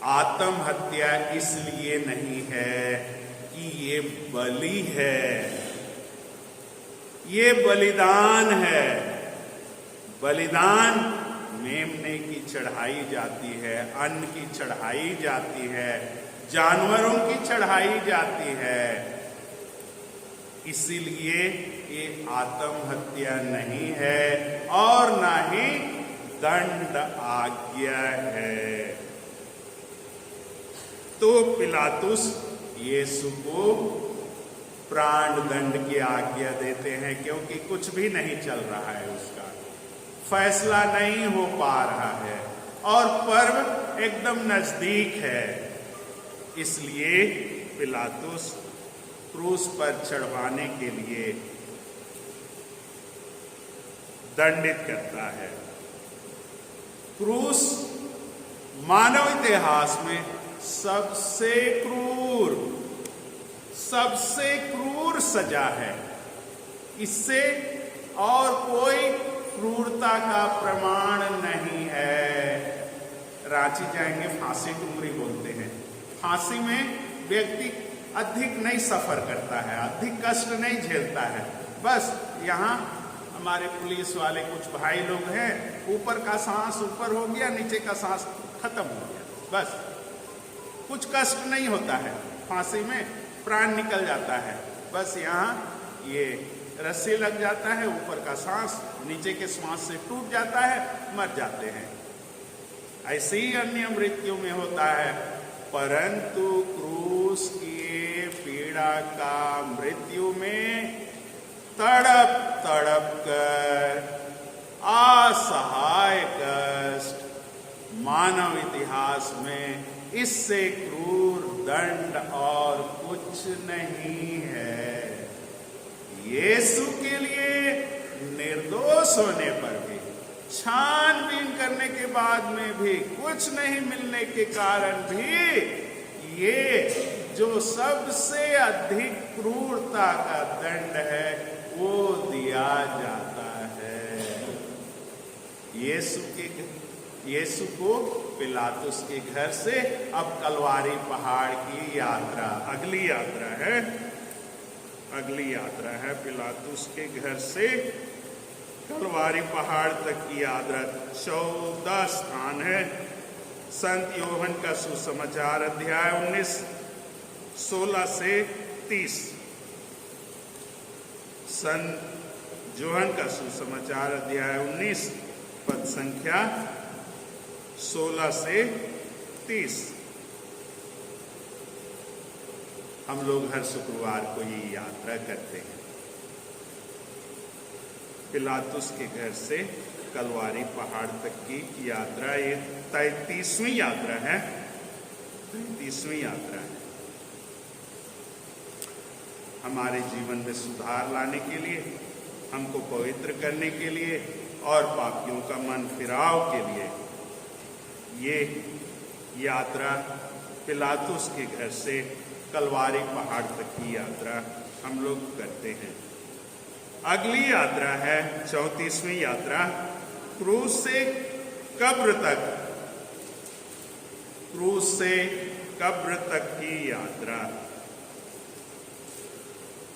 आत्महत्या इसलिए नहीं है कि ये बलि है, ये बलिदान है। बलिदान मेमने की चढ़ाई जाती है, अन्न की चढ़ाई जाती है, जानवरों की चढ़ाई जाती है। इसीलिए ये आत्महत्या नहीं है और ना ही दंड आज्ञा है। तो पिलातुस यीशु को प्राण दंड की आज्ञा देते हैं, क्योंकि कुछ भी नहीं चल रहा है, उसका फैसला नहीं हो पा रहा है और पर्व एकदम नजदीक है। इसलिए पिलातुस क्रूस पर चढ़वाने के लिए दंडित करता है। क्रूस मानव इतिहास में सबसे क्रूर सजा है। इससे और कोई क्रूरता का प्रमाण नहीं है। रांची जाएंगे, फांसी टुंगरी बोलते हैं। फांसी में व्यक्ति अधिक नहीं सफर करता है, अधिक कष्ट नहीं झेलता है। बस यहाँ हमारे पुलिस वाले कुछ भाई लोग हैं, ऊपर का सांस ऊपर हो गया, नीचे का सांस खत्म हो गया, बस कुछ कष्ट नहीं होता है। फांसी में प्राण निकल जाता है, बस यहाँ ये रस्सी लग जाता है, ऊपर का सांस नीचे के सांस से टूट जाता है, मर जाते हैं। ऐसे ही अन्य मृत्यु में होता है, परंतु क्रूस की पीड़ा का मृत्यु में तड़प तड़प कर असहाय कष्ट, मानव इतिहास में इससे क्रूर दंड और कुछ नहीं है। यीशु के लिए निर्दोष होने पर भी, छानबीन करने के बाद में भी, कुछ नहीं मिलने के कारण भी, ये जो सबसे अधिक क्रूरता का दंड है वो दिया जाता यीशु को पिलातुस के घर से अब कलवारी पहाड़ की यात्रा, अगली यात्रा है पिलातुस के घर से कलवारी पहाड़ तक की यात्रा। 14 स्थान है संत योहन का सुसमाचार अध्याय 19 16 से 30। संत योहन का सुसमाचार अध्याय 19 पद संख्या 16 से 30। हम लोग हर शुक्रवार को ये यात्रा करते हैं। पिलातुस के घर से कलवारी पहाड़ तक की यात्रा, ये 33वीं यात्रा है। 33वीं यात्रा है। हमारे जीवन में सुधार लाने के लिए, हमको पवित्र करने के लिए और पापियों का मन फिराव के लिए ये यात्रा पिलातुस के घर से कलवारी पहाड़ तक की यात्रा हम लोग करते हैं। अगली यात्रा है 34वीं यात्रा, क्रूस से कब्र तक। क्रूस से कब्र तक की यात्रा।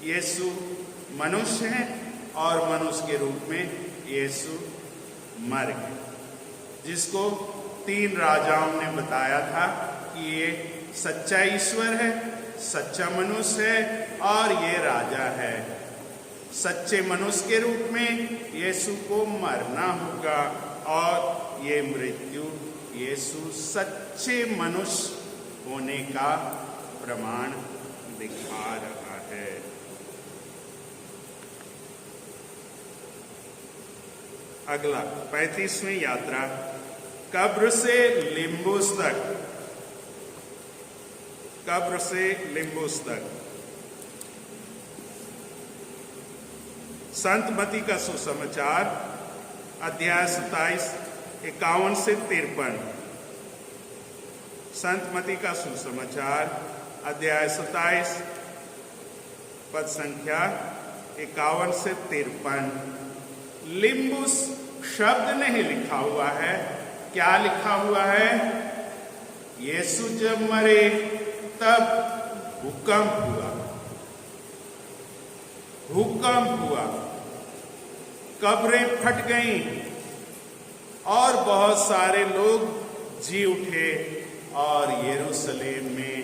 यीशु मनुष्य है और मनुष्य के रूप में यीशु मर गए, जिसको 3 राजाओं ने बताया था कि ये सच्चा ईश्वर है, सच्चा मनुष्य है और ये राजा है। सच्चे मनुष्य के रूप में यीशु को मरना होगा और ये मृत्यु यीशु सच्चे मनुष्य होने का प्रमाण दिखा रहा है। अगला 35वीं यात्रा, कब्र से लिम्बुस तक। कब्र से लिम्बुस तक। संत मती का सुसमाचार अध्याय 27 51 से 53। संत मती का सुसमाचार अध्याय 27 पद संख्या 51 से 53। लिम्बुस शब्द नहीं लिखा हुआ है। क्या लिखा हुआ है? यीशु जब मरे तब भूकंप हुआ। भूकंप हुआ, कब्रें फट गईं और बहुत सारे लोग जी उठे और यरूशलेम में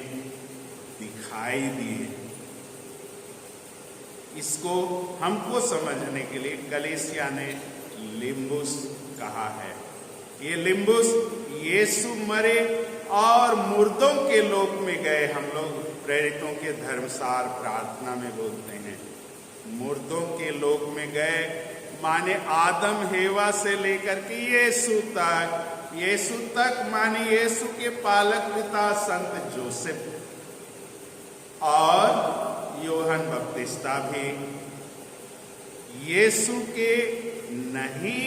दिखाई दिए। इसको हमको समझने के लिए कलीसिया ने लिम्बुस कहा है। ये लिम्बुस यीशु मरे और मुर्दों के लोक में गए। हम लोग प्रेरितों के धर्मसार प्रार्थना में बोलते हैं मुर्दों के लोक में गए, माने आदम हेवा से लेकर के यीशु तक माने यीशु के पालक पिता संत जोसेफ और यूहन्ना बपतिस्ता भी यीशु के नहीं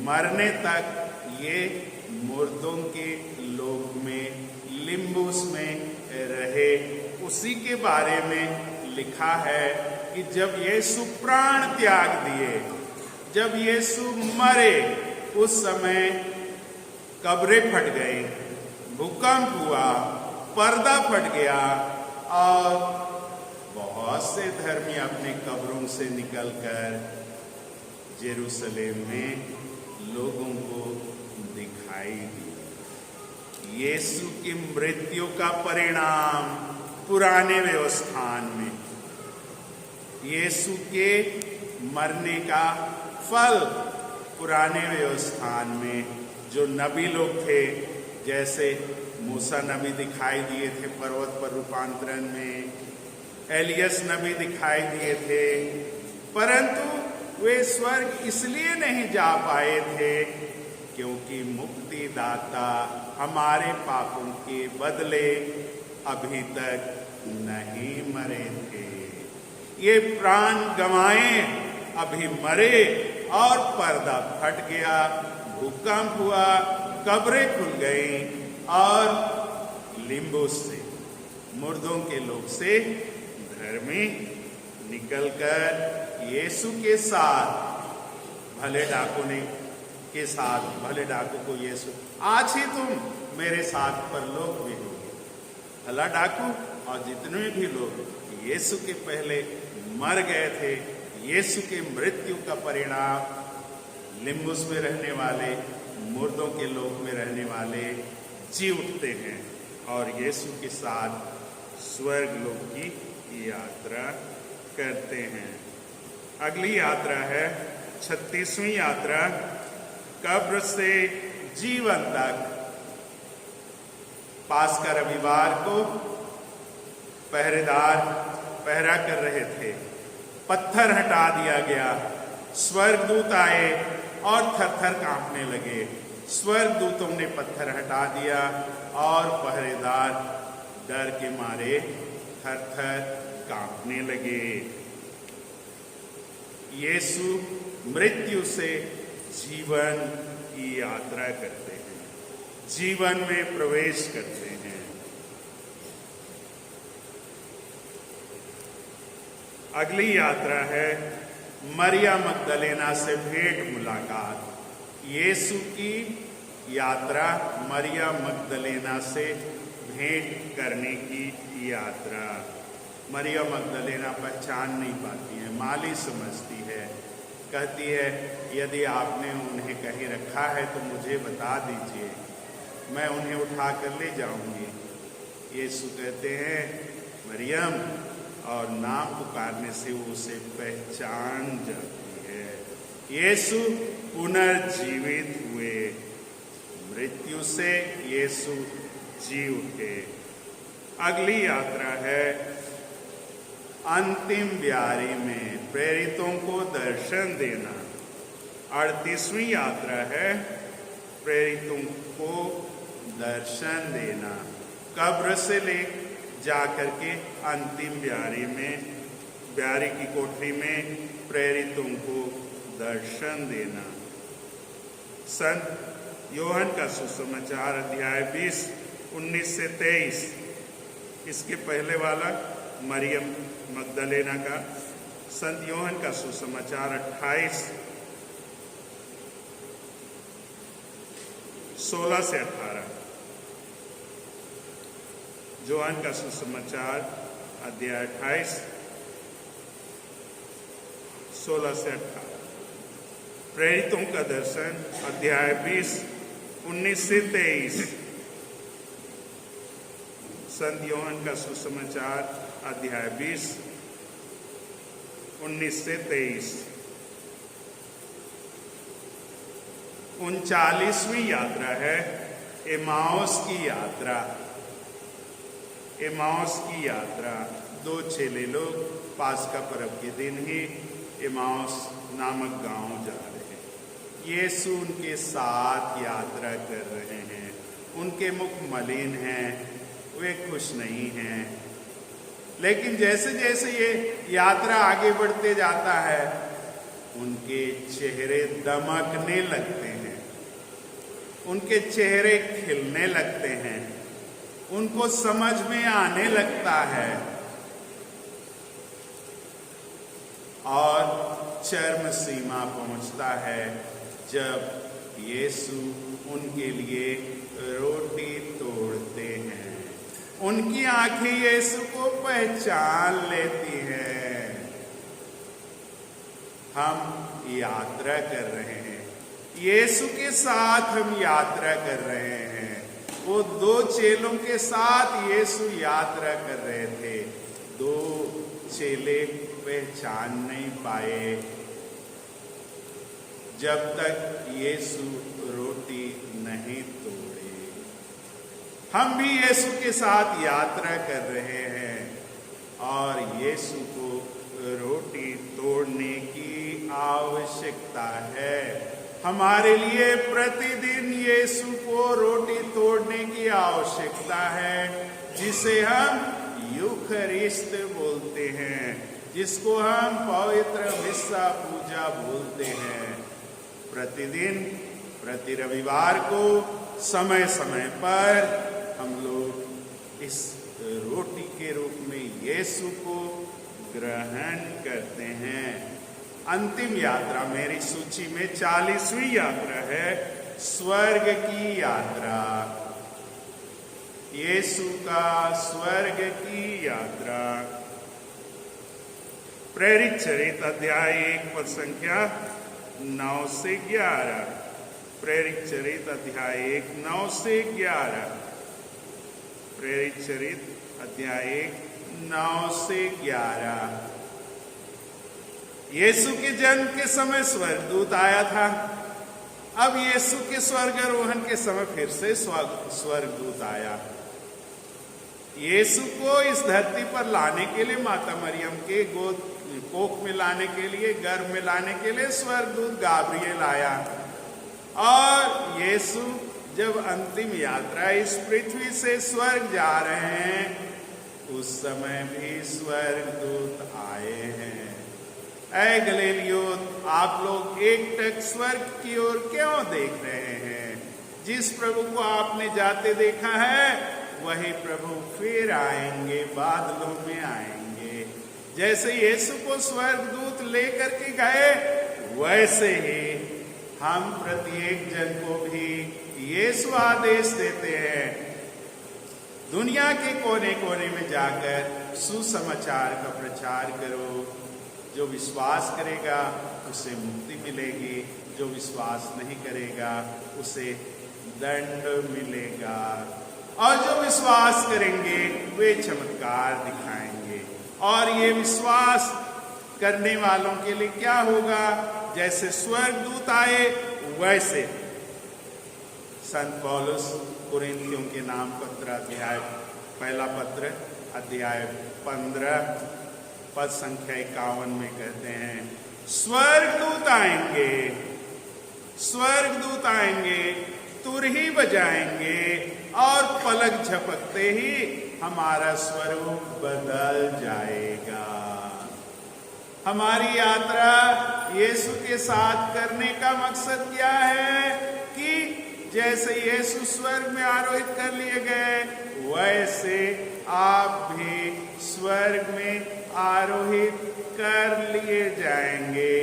मरने तक ये मुर्दों के लोक में लिम्बुस में रहे। उसी के बारे में लिखा है कि जब यीशु प्राण त्याग दिए, जब यीशु मरे, उस समय कब्रें फट गई, भूकंप हुआ, पर्दा फट गया और बहुत से धर्मी अपने कब्रों से निकलकर जेरूसलेम में लोगों को दिखाई दी। यीशु की मृत्यु का परिणाम पुराने व्यवस्थान में, यीशु के मरने का फल पुराने व्यवस्थान में जो नबी लोग थे, जैसे मूसा नबी दिखाई दिए थे पर्वत पर रूपांतरण में, एलियस नबी दिखाई दिए थे, परंतु वे स्वर्ग इसलिए नहीं जा पाए थे क्योंकि मुक्तिदाता हमारे पापों के बदले अभी तक नहीं मरे थे। ये प्राण गंवाए, अभी मरे और पर्दा फट गया, भूकंप हुआ, कब्रें खुल गई और लिम्बुस से, मुर्दों के लोक से धर्मी निकलकर यीशु के साथ, भले डाकू ने के साथ भले डाकू को यीशु, आज ही तुम मेरे साथ परलोक में होगे। भला डाकू और जितने भी लोग यीशु के पहले मर गए थे, यीशु के मृत्यु का परिणाम लिम्बुस में रहने वाले, मुर्दों के लोक में रहने वाले जी उठते हैं और यीशु के साथ स्वर्ग लोक की यात्रा करते हैं। अगली यात्रा है 36वीं यात्रा, कब्र से जीवन तक। पास्का रविवार को पहरेदार पहरा कर रहे थे, पत्थर हटा दिया गया, स्वर्गदूत आए और थर-थर कांपने लगे। स्वर्गदूतों ने पत्थर हटा दिया और पहरेदार डर के मारे थर-थर कांपने लगे। यीशु मृत्यु से जीवन की यात्रा करते हैं, जीवन में प्रवेश करते हैं। अगली यात्रा है मरियम मगदलेना से भेंट मुलाकात। यीशु की यात्रा मरियम मगदलेना से भेंट करने की यात्रा। मरियम मगदलेना पहचान नहीं पाती है, माली समझती है, कहती है यदि आपने उन्हें कहीं रखा है तो मुझे बता दीजिए, मैं उन्हें उठा कर ले जाऊंगी। यीशु कहते हैं मरियम, और नाम पुकारने से वो उसे पहचान जाती है। यीशु पुनर्जीवित हुए, मृत्यु से यीशु जी उठे। अगली यात्रा है अंतिम ब्यारी में प्रेरितों को दर्शन देना। 38वीं यात्रा है प्रेरितों को दर्शन देना, कब्र से ले जाकर के अंतिम ब्यारी में, ब्यारी की कोठरी में प्रेरितों को दर्शन देना। संत योहन का सुसमाचार अध्याय 20 19 से 23, इसके पहले वाला मरियम मगदलेना का। संत योहन का सुसमाचार 28 16 से 18, योहन का सुसमाचार अध्याय 28 16 से 18। प्रेरितों का दर्शन अध्याय 20 19 से 23, संत योहन का सुसमाचार अध्याय 20 19 से 23। 39वीं यात्रा है एमाउस की यात्रा। एमाउस की यात्रा, दो चेले लोग पास्का पर्व के दिन ही एमाउस नामक गांव जा रहे हैं। यीशु उनके साथ यात्रा कर रहे हैं, उनके मुख मलिन हैं, वे खुश नहीं हैं। लेकिन जैसे जैसे ये यात्रा आगे बढ़ते जाता है, उनके चेहरे दमकने लगते हैं, उनके चेहरे खिलने लगते हैं, उनको समझ में आने लगता है और चरम सीमा पहुंचता है जब यीशु उनके लिए रोटी तोड़ते हैं। उनकी आंखें यीशु को पहचान लेती हैं। हम यात्रा कर रहे हैं, यीशु के साथ हम यात्रा कर रहे हैं। वो दो चेलों के साथ यीशु यात्रा कर रहे थे। दो चेले पहचान नहीं पाए जब तक यीशु रोटी नहीं तोड़े। हम भी यीशु के साथ यात्रा कर रहे हैं और यीशु को रोटी तोड़ने की आवश्यकता है। हमारे लिए प्रतिदिन यीशु को रोटी तोड़ने की आवश्यकता है, जिसे हम यूखरिस्त बोलते हैं, जिसको हम पवित्र मिस्सा पूजा बोलते हैं। प्रतिदिन प्रति रविवार को समय समय पर हम लोग इस रोटी के रूप में यीशु को ग्रहण करते हैं। अंतिम यात्रा मेरी सूची में 40वीं यात्रा है, स्वर्ग की यात्रा। यीशु का स्वर्ग की यात्रा। प्रेरित चरित अध्याय 1 पद संख्या 9 से 11। प्रेरित चरित अध्याय 1 9 से 11। प्रेरित चरित अध्याय 1 9 से 11। यीशु के जन्म के समय स्वर्गदूत आया था। अब यीशु के स्वर्गारोहण के समय फिर से स्वर्गदूत आया। यीशु को इस धरती पर लाने के लिए, माता मरियम के गोद कोख में लाने के लिए, गर्भ में लाने के लिए स्वर्गदूत गाब्रिएल आया। और यीशु जब अंतिम यात्रा इस पृथ्वी से स्वर्ग जा रहे हैं, उस समय भी स्वर्गदूत आए हैं। ऐ गलीलियो, आप लोग एकटक स्वर्ग की ओर क्यों देख रहे हैं? जिस प्रभु को आपने जाते देखा है, वही प्रभु फिर आएंगे, बादलों में आएंगे। जैसे यीशु को स्वर्गदूत लेकर के गए, वैसे ही हम प्रत्येक जन को भी यीशु आदेश देते हैं, दुनिया के कोने कोने में जाकर सुसमाचार का प्रचार करो। जो विश्वास करेगा उसे मुक्ति मिलेगी, जो विश्वास नहीं करेगा उसे दंड मिलेगा। और जो विश्वास करेंगे वे चमत्कार दिखाएंगे। और ये विश्वास करने वालों के लिए क्या होगा? जैसे स्वर्गदूत आए, वैसे संत पौलुस कुरिन्थियों के नाम पत्र अध्याय, पहला पत्र अध्याय 15 पद संख्या 51 में कहते हैं, स्वर्गदूत आएंगे, स्वर्गदूत आएंगे, तुरही बजाएंगे और पलक झपकते ही हमारा स्वरूप बदल जाएगा। हमारी यात्रा यीशु के साथ करने का मकसद क्या है? कि जैसे यीशु स्वर्ग में आरोहित कर लिए गए, वैसे आप भी स्वर्ग में आरोहित कर लिए जाएंगे।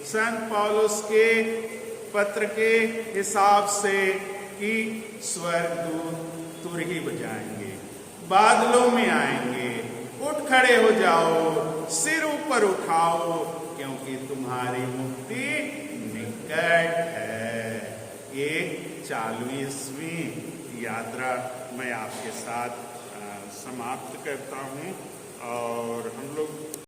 संत पौलुस के पत्र के हिसाब से कि स्वर्गदूत तुरही बजाएंगे, बादलों में आएंगे। उठ खड़े हो जाओ, सिर ऊपर उठाओ, क्योंकि तुम्हारी मुक्ति निकट है। ये 40वीं यात्रा मैं आपके साथ समाप्त करता हूँ। और हम लोग